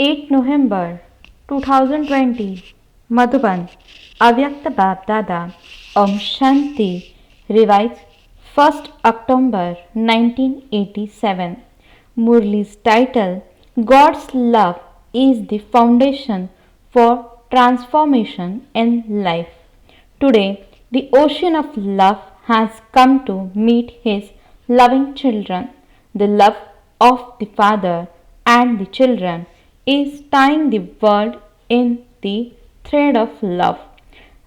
8 November 2020 Madhuban Avyakta Bab Dada Om Shanti revised 1st October 1987. Murli's title God's love is the foundation for transformation in life. Today, the ocean of love has come to meet his loving children. The love of the Father and the children is tying the world in the thread of love.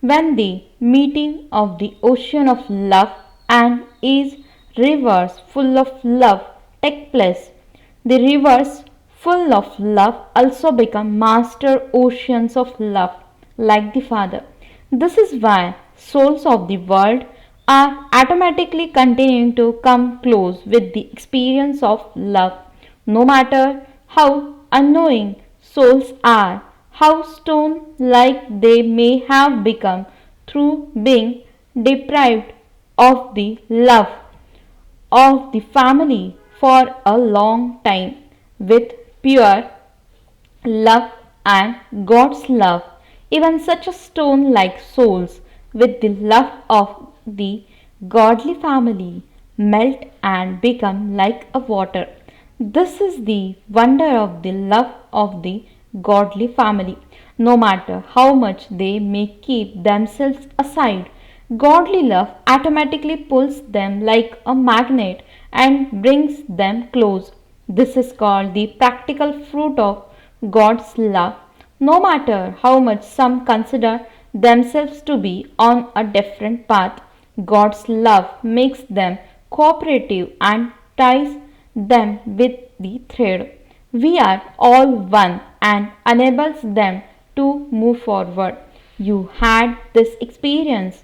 When the meeting of the ocean of love and its rivers full of love take place, the rivers full of love also become master oceans of love like the Father. This is why souls of the world are automatically continuing to come close with the experience of love, no matter how unknowing souls are, how stone like they may have become through being deprived of the love of the family for a long time. With pure love and God's love, even such a stone like souls with the love of the godly family melt and become like a water. This is the wonder of the love of the godly family. No matter how much they may keep themselves aside, godly love automatically pulls them like a magnet and brings them close. This is called the practical fruit of God's love. No matter how much some consider themselves to be on a different path, God's love makes them cooperative and ties them with the thread. We are all one and enables them to move forward. You had this experience,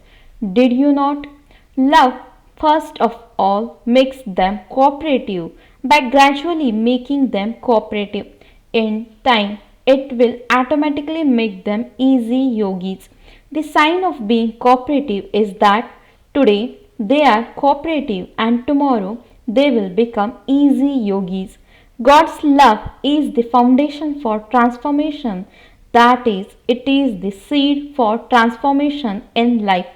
did you not? Love, first of all, makes them cooperative by gradually making them cooperative. In time, it will automatically make them easy yogis. The sign of being cooperative is that today they are cooperative and tomorrow they will become easy yogis. God's love is the foundation for transformation. That is, it is the seed for transformation in life.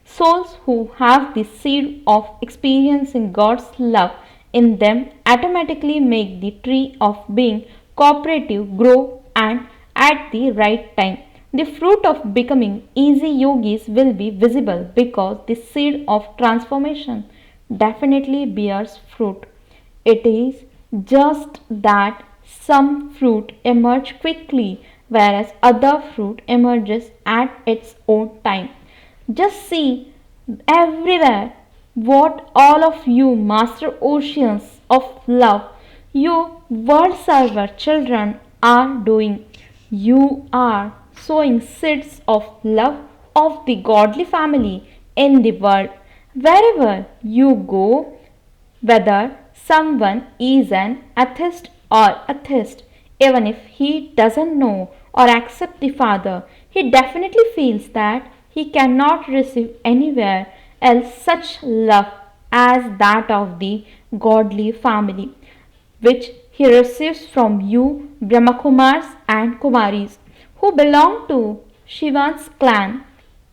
Souls who have the seed of experiencing God's love in them automatically make the tree of being cooperative grow and at the right time. The fruit of becoming easy yogis will be visible because the seed of transformation definitely bears fruit. It is just that some fruit emerge quickly whereas other fruit emerges at its own time. Just see everywhere what all of you master oceans of love, you world server children are doing. You are sowing seeds of love of the godly family in the world. Wherever you go, whether someone is an atheist or a theist, even if he doesn't know or accept the Father, he definitely feels that he cannot receive anywhere else such love as that of the godly family, which he receives from you Brahmakumars and Kumaris who belong to Shiva's clan.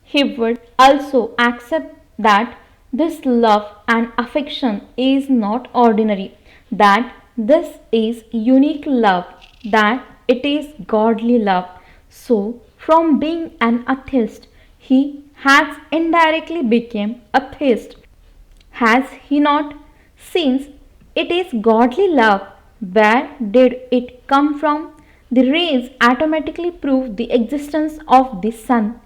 He would also accept that this love and affection is not ordinary, that this is unique love, that it is godly love. So, from being an atheist, he has indirectly become a theist. Has he not? Since it is godly love, where did it come from? The rays automatically prove the existence of the sun.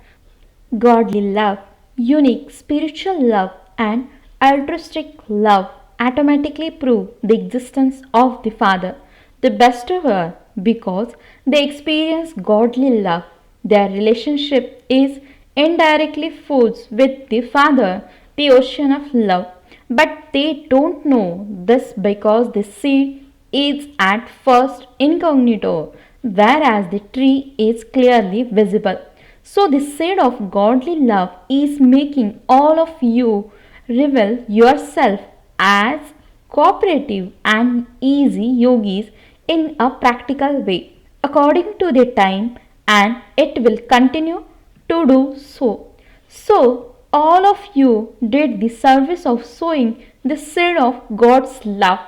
Godly love, unique spiritual love, and altruistic love automatically prove the existence of the Father, the bestower, because they experience godly love. Their relationship is indirectly foods with the Father, the ocean of love. But they don't know this because the seed is at first incognito, whereas the tree is clearly visible. So, the seed of godly love is making all of you reveal yourself as cooperative and easy yogis in a practical way. A according to the time, and it will continue to do so. So, all of you did the service of sowing the seed of God's love.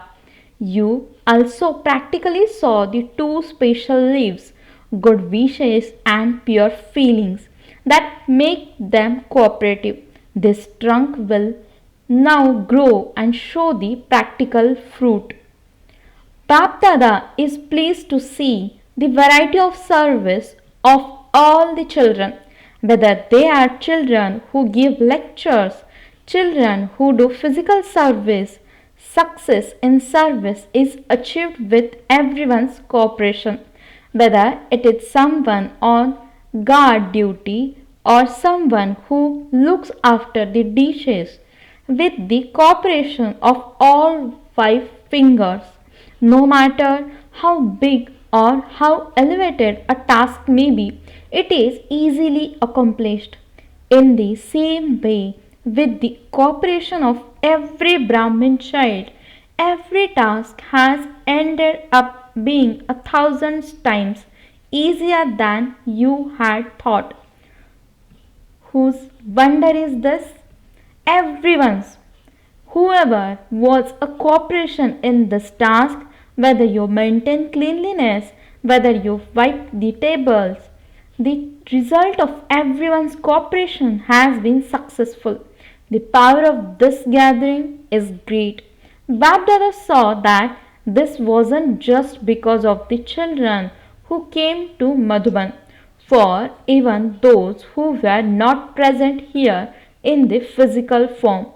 You also practically saw the two special leaves, good wishes and pure feelings, that make them cooperative. This trunk will now grow and show the practical fruit. Bapdada is pleased to see the variety of service of all the children, whether they are children who give lectures, children who do physical service. Success in service is achieved with everyone's cooperation, whether it is someone on guard duty or someone who looks after the dishes, with the cooperation of all five fingers. No matter how big or how elevated a task may be, it is easily accomplished. In the same way, with the cooperation of every Brahmin child, every task has ended up being 1,000 times easier than you had thought. Whose wonder is this? Everyone's. Whoever was a cooperation in this task, whether you maintain cleanliness, whether you wipe the tables, the result of everyone's cooperation has been successful. The power of this gathering is great. Babdada saw that this wasn't just because of the children who came to Madhuban, for even those who were not present here in the physical form,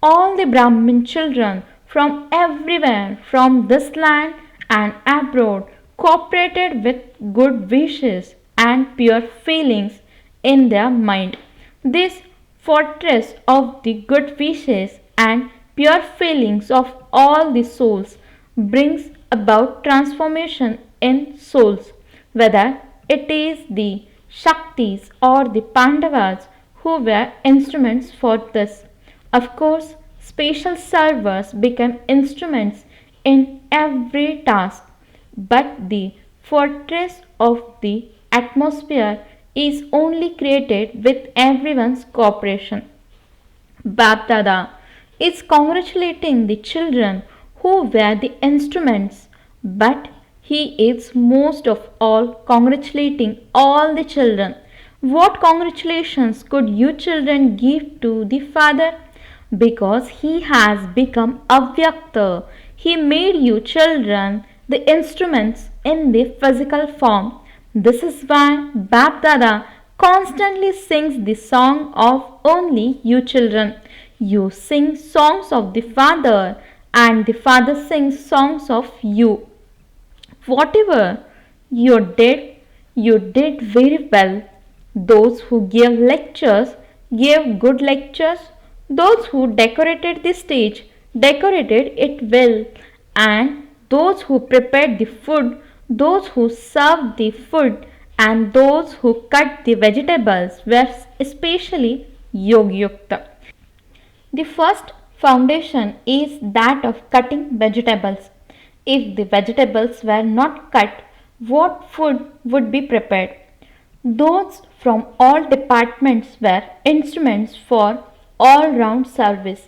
all the Brahmin children from everywhere, from this land and abroad, cooperated with good wishes and pure feelings in their mind. This fortress of the good wishes and pure feelings of all the souls brings about transformation in souls, whether it is the Shaktis or the Pandavas who were instruments for this. Of course, special servers became instruments in every task, but the fortress of the atmosphere is only created with everyone's cooperation. Bapdada is congratulating the children who were the instruments, but he is most of all congratulating all the children. What congratulations could you children give to the Father? Because he has become Avyakta. He made you children the instruments in the physical form. This is why Bapdada constantly sings the song of only you children. You sing songs of the Father, and the Father sings songs of you. Whatever you did very well. Those who gave lectures gave good lectures. Those who decorated the stage decorated it well. And those who prepared the food, those who served the food, and those who cut the vegetables were especially yogyukta. The first foundation is that of cutting vegetables. If the vegetables were not cut, what food would be prepared? Those from all departments were instruments for all round service.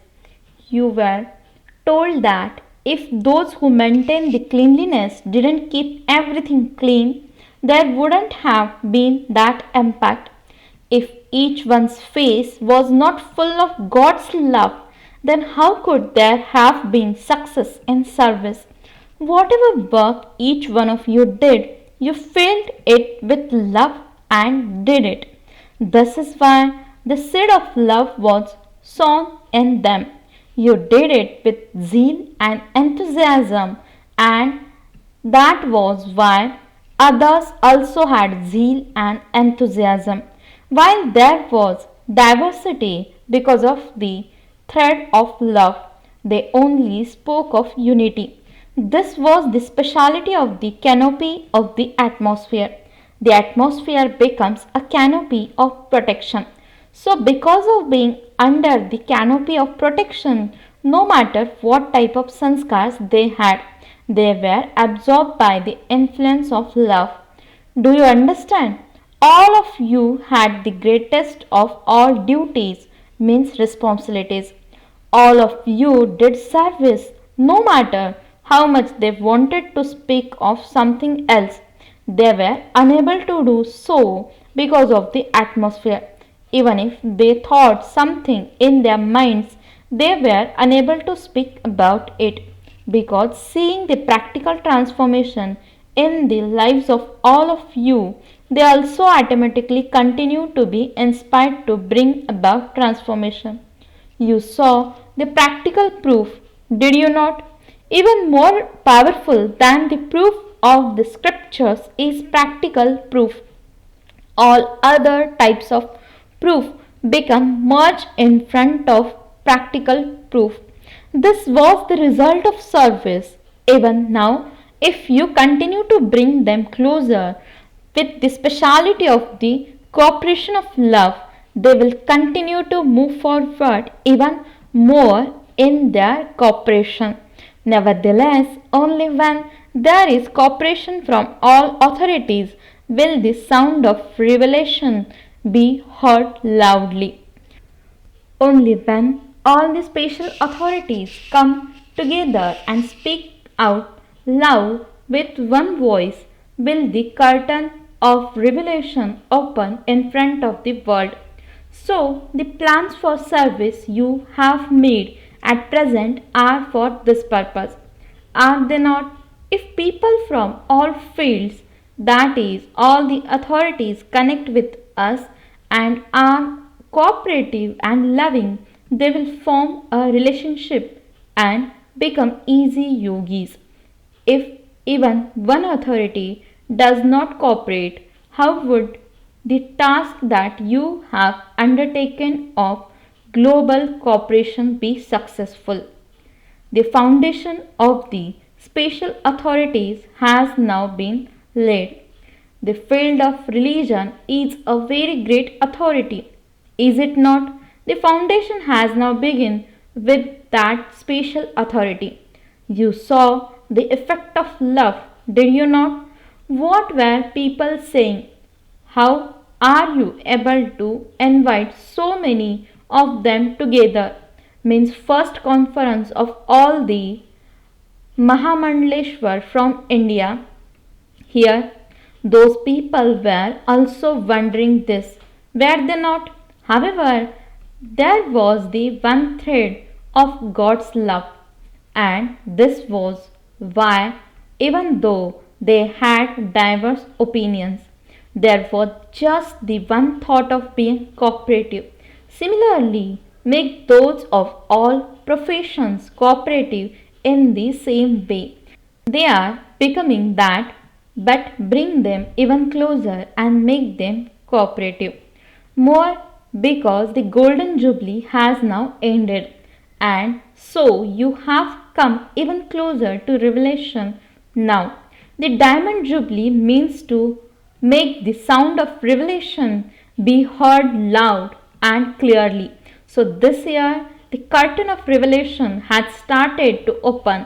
You were told that if those who maintained the cleanliness didn't keep everything clean, there wouldn't have been that impact. If each one's face was not full of God's love, then how could there have been success in service? Whatever work each one of you did, you filled it with love and did it. This is why the seed of love was sown in them. You did it with zeal and enthusiasm, and that was why others also had zeal and enthusiasm. While there was diversity because of the thread of love, they only spoke of unity. This was the speciality of the canopy of the atmosphere. The atmosphere becomes a canopy of protection. So, because of being under the canopy of protection, no matter what type of sanskars they had, they were absorbed by the influence of love. They were absorbed by the influence of love. Do you understand? All of you had the greatest of all duties, means responsibilities. All of you did service, no matter how much they wanted to speak of something else. They were unable to do so because of the atmosphere. Even if they thought something in their minds, they were unable to speak about it because seeing the practical transformation in the lives of all of you, they also automatically continue to be inspired to bring about transformation. You saw the practical proof, did you not? Even more powerful than the proof of the scriptures is practical proof. All other types of proof become merged in front of practical proof. This was the result of service. Even now, if you continue to bring them closer with the speciality of the cooperation of love, they will continue to move forward even more in their cooperation. Nevertheless, only when there is cooperation from all authorities will the sound of revelation be heard loudly. Only when all the special authorities come together and speak out loud with one voice will the curtain of revelation open in front of the world. So, the plans for service you have made at present are for this purpose, are they not? If people from all fields, that is, all the authorities, connect with us and are cooperative and loving, they will form a relationship and become easy yogis. If even one authority does not cooperate, how would the task that you have undertaken of global cooperation be successful? The foundation of the special authorities has now been laid. The field of religion is a very great authority, is it not? The foundation has now begun with that special authority. You saw the effect of love, did you not? What were people saying? How are you able to invite so many of them together? Means first conference of all the Mahamandleshwar from India. Here, those people were also wondering this, were they not? However, there was the one thread of God's love, and this was why, even though they had diverse opinions, there was just the one thought of being cooperative. Similarly, make those of all professions cooperative in the same way. They are becoming that, but bring them even closer and make them cooperative. More because the golden jubilee has now ended, and so you have come even closer to revelation now. The diamond jubilee means to make the sound of revelation be heard loud and clearly. So this year the curtain of revelation had started to open.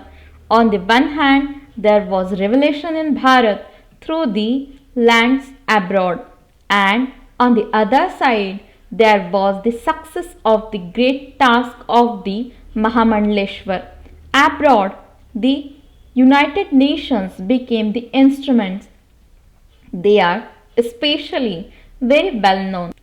On the one hand, there was revelation in Bharat through the lands abroad, and on the other side, there was the success of the great task of the Mahamandleshwar. Abroad, the United Nations became the instruments. They are especially very well known.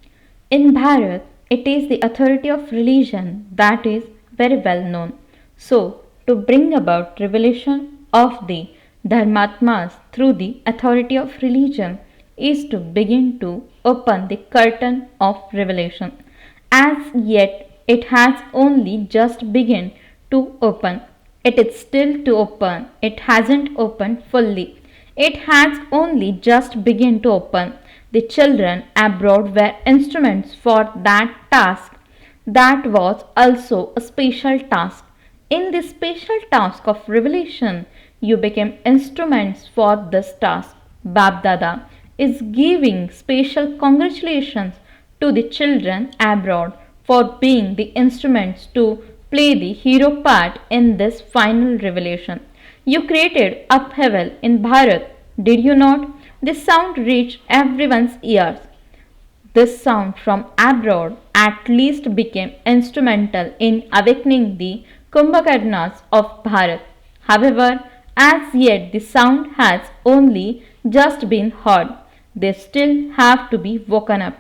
In Bharat, it is the authority of religion that is very well known. So, to bring about revelation of the Dharmatmas through the authority of religion is to begin to open the curtain of revelation. As yet, it has only just begun to open. It is still to open. It hasn't opened fully. It has only just begun to open. The children abroad were instruments for that task. That was also a special task. In this special task of revelation, you became instruments for this task. Babdada is giving special congratulations to the children abroad for being the instruments to play the hero part in this final revelation. You created upheaval in Bharat Did you not? This sound reached everyone's ears. This sound from abroad at least became instrumental in awakening the Kumbhakarnas of Bharat. However, as yet the sound has only just been heard. They still have to be woken up.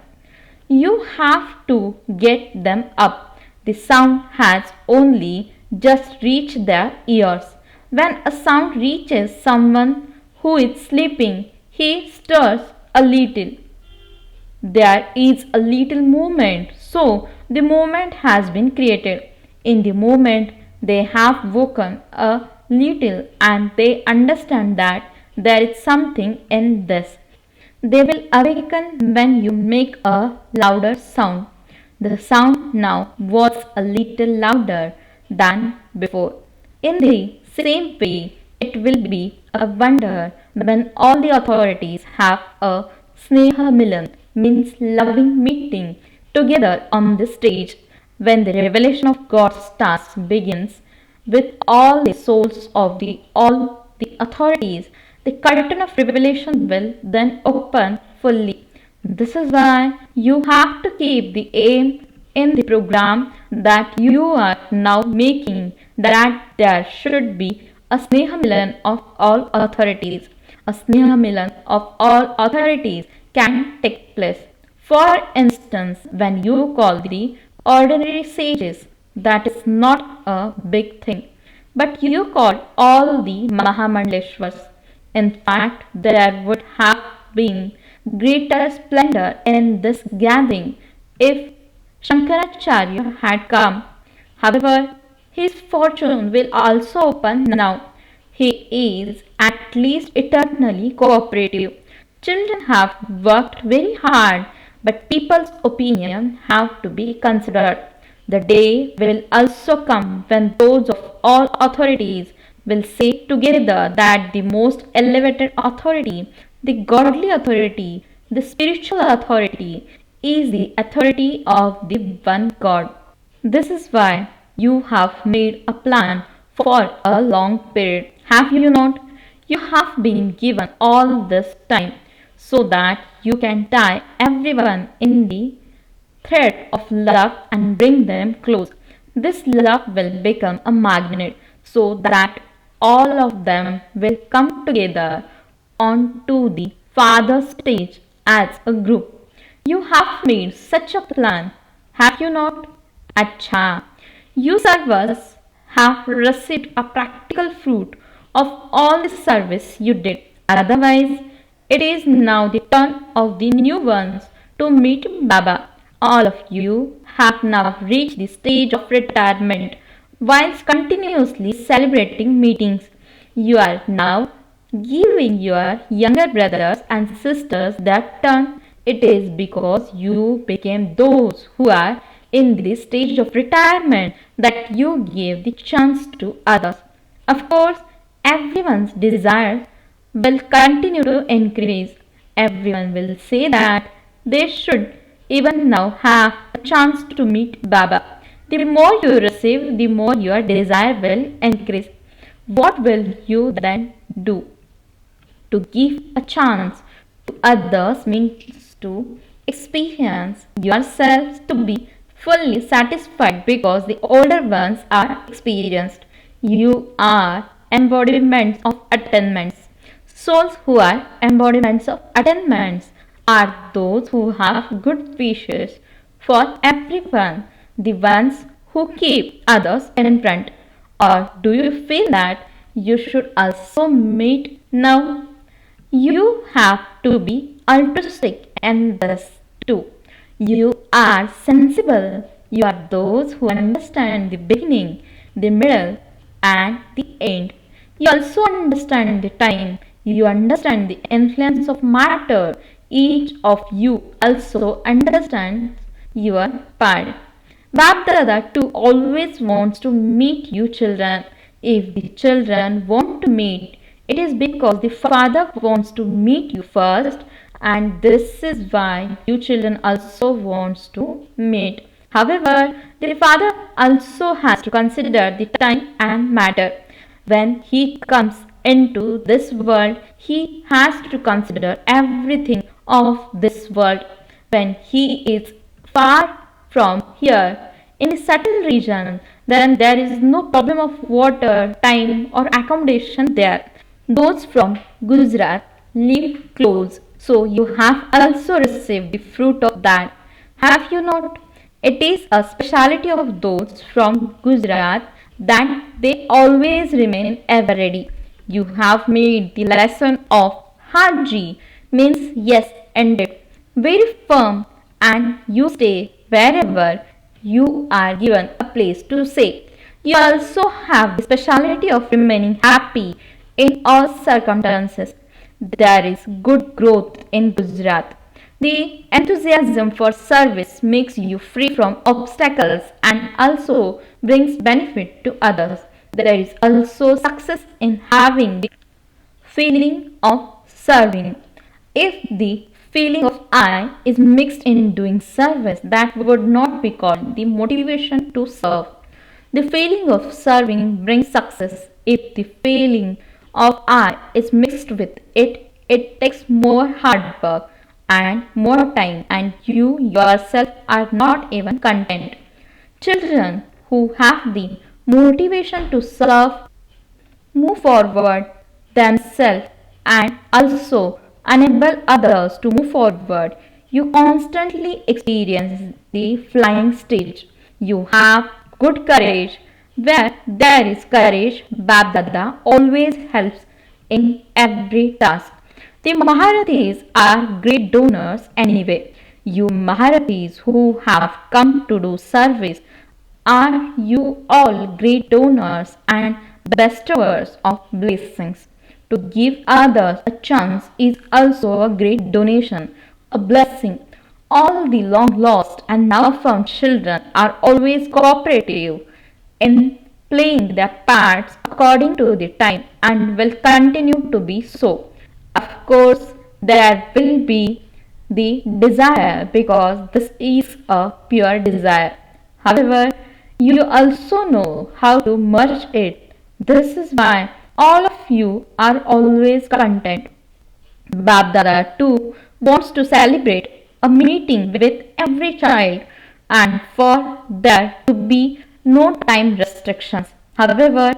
You have to get them up. The sound has only just reached their ears. When a sound reaches someone who is sleeping, he stirs a little. There is a little movement, so the movement has been created. In the moment, they have woken a little and they understand that there is something in this. They will awaken when you make a louder sound. The sound now was a little louder than before. In the same way, it will be a wonder when all the authorities have a Sneha Milan, means loving meeting, together on the stage. When the revelation of God's task begins with all the souls of all the authorities, the curtain of revelation will then open fully. This is why you have to keep the aim in the program that you are now making, that there should be a Sneha Milan of all authorities. A Sneha Milan of all authorities can take place. For instance, when you call the ordinary sages, that is not a big thing, but you call all the Mahamandleshwars. In fact, there would have been greater splendor in this gathering if Shankaracharya had come. However, his fortune will also open now. He is at least eternally cooperative. Children have worked very hard, but people's opinion have to be considered. The day will also come when those of all authorities will say together that the most elevated authority, the godly authority, the spiritual authority, is the authority of the one God. This is why you have made a plan for a long period. Have you not? You have been given all this time so that you can tie everyone in the thread of love and bring them close. This love will become a magnet so that all of them will come together onto the Father's stage as a group. You have made such a plan, have you not? Acha, you servers have received a practical fruit of all the service you did. Otherwise, it is now the turn of the new ones to meet Baba. All of you have now reached the stage of retirement whilst continuously celebrating meetings. You are now giving your younger brothers and sisters their turn. It is because you became those who are in the stage of retirement that you gave the chance to others. Of course, everyone's desires will continue to increase. Everyone will say that they should even now have a chance to meet Baba. The more you receive, the more your desire will increase. What will you then do? To give a chance to others means to experience yourselves to be fully satisfied because the older ones are experienced. You are embodiments of attainments. Souls who are embodiments of attainments are those who have good wishes for everyone, the ones who keep others in front. Or do you feel that you should also meet now? You have to be altruistic in this too. You are sensible. You are those who understand the beginning, the middle, and the end. You also understand the time. You understand the influence of matter. Each of you also understands your part. Bapdada too always wants to meet you children. If the children want to meet, it is because the father wants to meet you first, and this is why you children also wants to meet. However, the father also has to consider the time and matter. When he comes into this world, he has to consider everything of this world. When he is far from here, in a settled region, then there is no problem of water, time, or accommodation there. Those from Gujarat live close, so you have also received the fruit of that. Have you not? It is a speciality of those from Gujarat that they always remain ever ready. You have made the lesson of Haji means yes ended very firm, and you stay wherever you are given a place to stay. You also have the speciality of remaining happy in all circumstances. There is good growth in Gujarat. The enthusiasm for service makes you free from obstacles and also brings benefit to others. There is also success in having the feeling of serving. If the feeling of I is mixed in doing service, that would not be called the motivation to serve. The feeling of serving brings success. If the feeling of I is mixed with it, it takes more hard work and more time, and you yourself are not even content. Children who have the motivation to serve move forward themselves and also enable others to move forward. You constantly experience the flying stage. You have good courage. Where there is courage, Babdada always helps in every task. The Maharathis are great donors anyway. You Maharathis who have come to do service, are you all great donors and bestowers of blessings? To give others a chance is also a great donation, a blessing. All the long lost and now found children are always cooperative in playing their parts according to the time and will continue to be so. Of course, there will be the desire because this is a pure desire. However, you also know how to merge it. This is why all of you are always content. Babdada too wants to celebrate a meeting with every child and for there to be no time restrictions. However,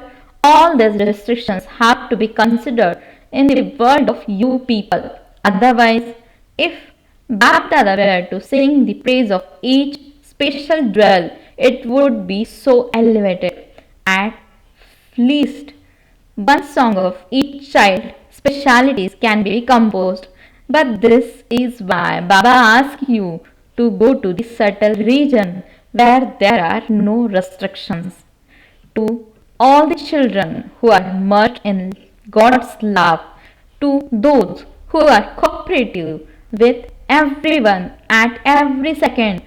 all these restrictions have to be considered in the world of you people. Otherwise, if Babdada were to sing the praise of each special dwell, it would be so elevated. At least one song of each child specialities can be composed, but this is why Baba asks you to go to the settled region where there are no restrictions. To all the children who are merged in God's love, to those who are cooperative with everyone at every second,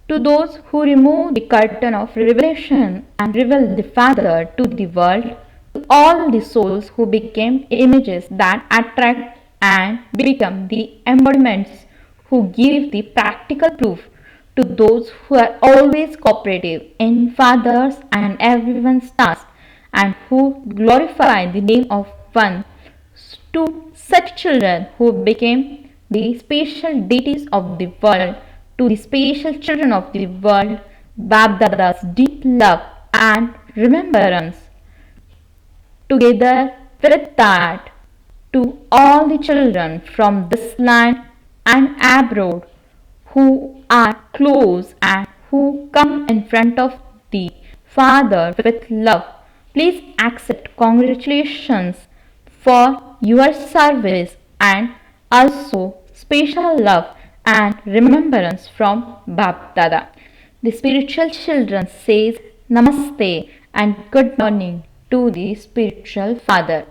to those who remove the curtain of revelation and reveal the Father to the world, to all the souls who became images that attract and become the embodiments who give the practical proof, to those who are always cooperative in Father's and everyone's task and who glorify the name of one, to such children who became the special deities of the world, to the special children of the world, Babdada's deep love and remembrance. Together with that, to all the children from this land and abroad who are close and who come in front of the Father with love, please accept congratulations for your service and also special love and remembrance from Bap Dada. The spiritual children says Namaste and good morning to the spiritual father.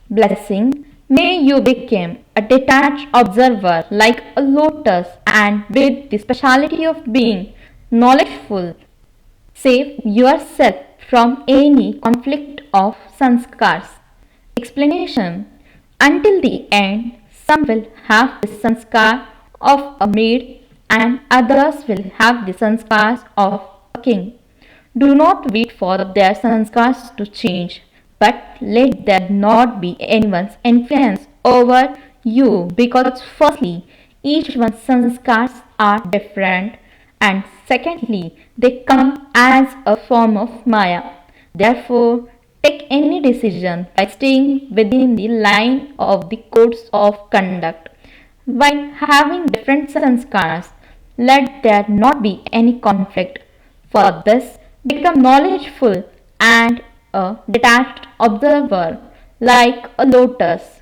Blessing, may you become a detached observer like a lotus and with the speciality of being knowledgeful. Save yourself from any conflict of sanskars. Explanation. Until the end, some will have the sanskar of a maid and others will have the sanskars of a king. Do not wait for their sanskars to change. but let there not be anyone's influence over you, because firstly, each one's sanskars are different, and secondly, they come as a form of Maya. Therefore, take any decision by staying within the line of the codes of conduct. While having different sanskars, let there not be any conflict. For this, become knowledgeful and a detached observer, like a lotus.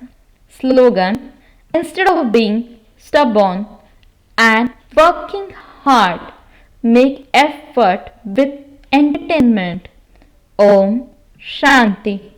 Slogan: instead of being stubborn and working hard, make effort with entertainment. Om Shanti.